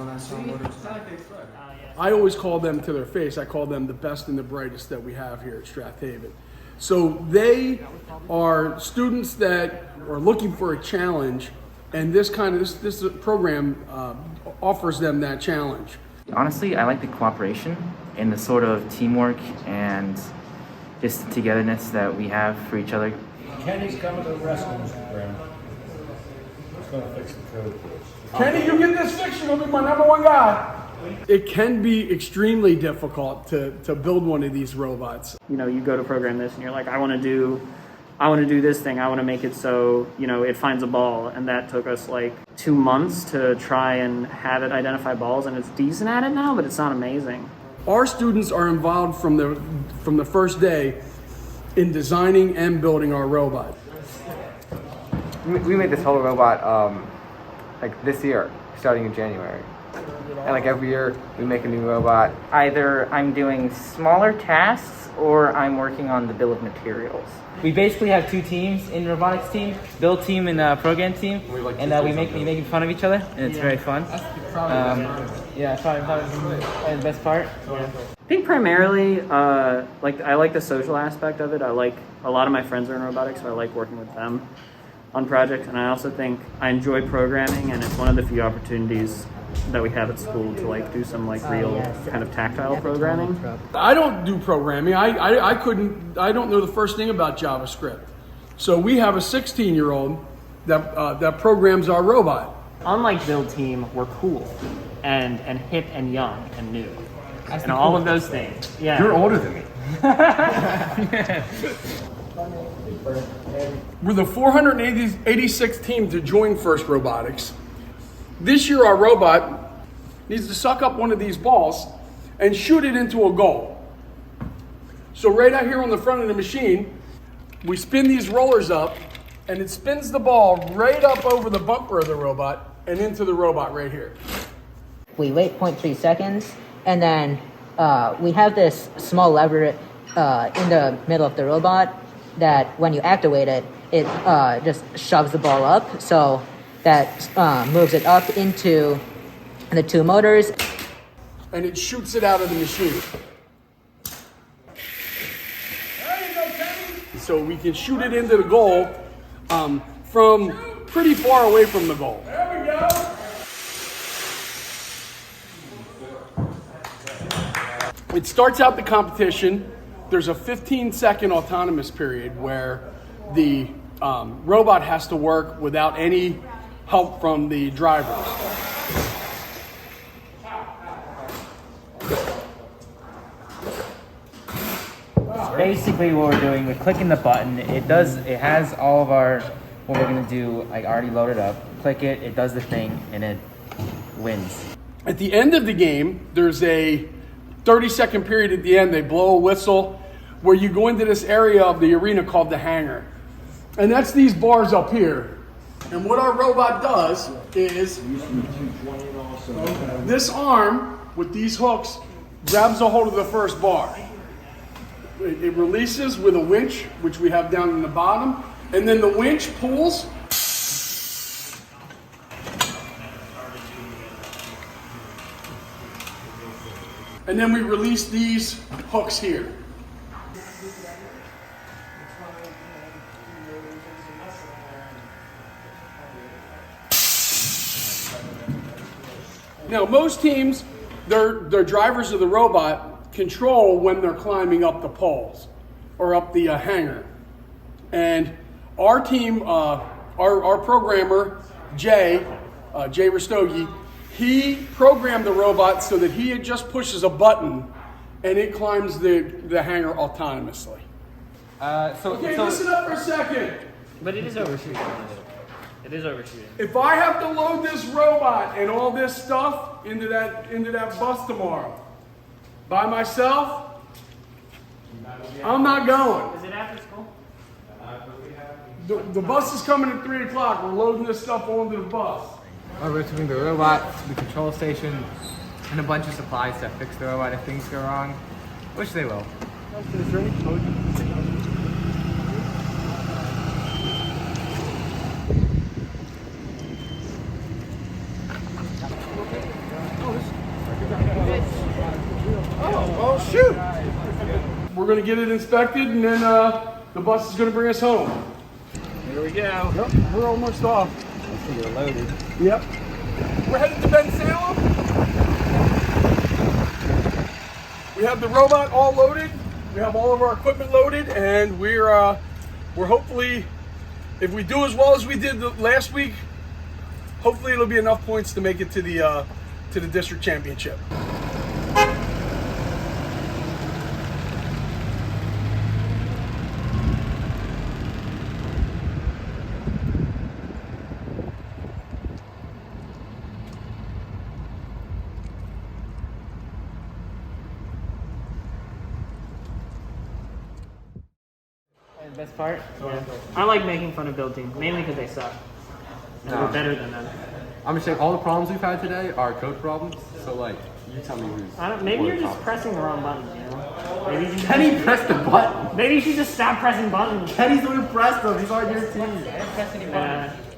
on that sound motors. I always call them to their face. I call them the best and the brightest that we have here at Strathaven. So they are students that are looking for a challenge, and this program offers them that challenge. Honestly, I like the cooperation and the sort of teamwork and just the togetherness that we have for each other. Kenny's coming to the rescue, Mr. Brown. He's going to fix the code for us. Kenny, you get this fixed, you're gonna be my #1 guy. It can be extremely difficult to build one of these robots. You know, you go to program this and you're like, I want to do this thing. I want to make it so, you know, it finds a ball. And that took us like 2 months to try and have it identify balls. And it's decent at it now, but it's not amazing. Our students are involved from the first day in designing and building our robot. We made this whole robot like this year, starting in January. And like every year, we make a new robot. Either I'm doing smaller tasks or I'm working on the bill of materials. We basically have two teams in the robotics team, build team and program team, and we make fun of each other, and it's very fun. Yeah, probably the best part. Yeah. I think primarily, I like the social aspect of it. I like a lot of my friends are in robotics, so I like working with them on projects. And I also think I enjoy programming, and it's one of the few opportunities that we have at school to like do some like real kind of tactile programming. I don't do programming. I don't know the first thing about JavaScript. So we have a 16-year-old that programs our robot. Unlike Build Team, we're cool and hip and young and new. And all of those things. Yeah. You're older than me. We're the 486th team to join First Robotics. This year our robot needs to suck up one of these balls and shoot it into a goal. So right out here on the front of the machine, we spin these rollers up and it spins the ball right up over the bumper of the robot and into the robot right here. We wait 0.3 seconds and then we have this small lever in the middle of the robot that when you activate it, it just shoves the ball up. So that moves it up into the two motors. And it shoots it out of the machine. There you go, Kenny. So we can shoot it into the goal from pretty far away from the goal. There we go. It starts out the competition. There's a 15-second autonomous period where the robot has to work without any help from the drivers. Basically what we're doing, we're clicking the button, it has all of our, what we're gonna do, like already loaded up. Click it, it does the thing, and it wins. At the end of the game, there's a 30-second period at the end. They blow a whistle where you go into this area of the arena called the hangar. And that's these bars up here. And what our robot does is this arm with these hooks grabs a hold of the first bar. It releases with a winch, which we have down in the bottom, and then the winch pulls. And then we release these hooks here. Now, most teams, their drivers of the robot control when they're climbing up the poles or up the hangar. And our team, our programmer, Jay Rastogi, he programmed the robot so that he just pushes a button and it climbs the hangar autonomously. Okay, listen up for a second. But it is overshooting. It is overshooting. If I have to load this robot and all this stuff into that bus tomorrow by myself, I'm not going. Is it after school? The bus is coming at 3 o'clock. We're loading this stuff onto the bus. We're taking the robot to the control station and a bunch of supplies to fix the robot if things go wrong, which they will. going to get it inspected, and then the bus is going to bring us home. Here we go. Yep, we're almost off. I think you're loaded. Yep. We're headed to Ben Salem. We have the robot all loaded. We have all of our equipment loaded, and we're hopefully, if we do as well as we did last week, hopefully it'll be enough points to make it to the district championship. And the best part? I like making fun of build teams, mainly because they suck. And we're better than them. I'm just saying all the problems we've had today are code problems. So like, you tell me who's. Maybe you're just pressing the wrong buttons, you know? Maybe you should Kenny pressed the button. Maybe you should just stop pressing buttons. Kenny's the one who pressed them. These aren't your team. I didn't press any buttons.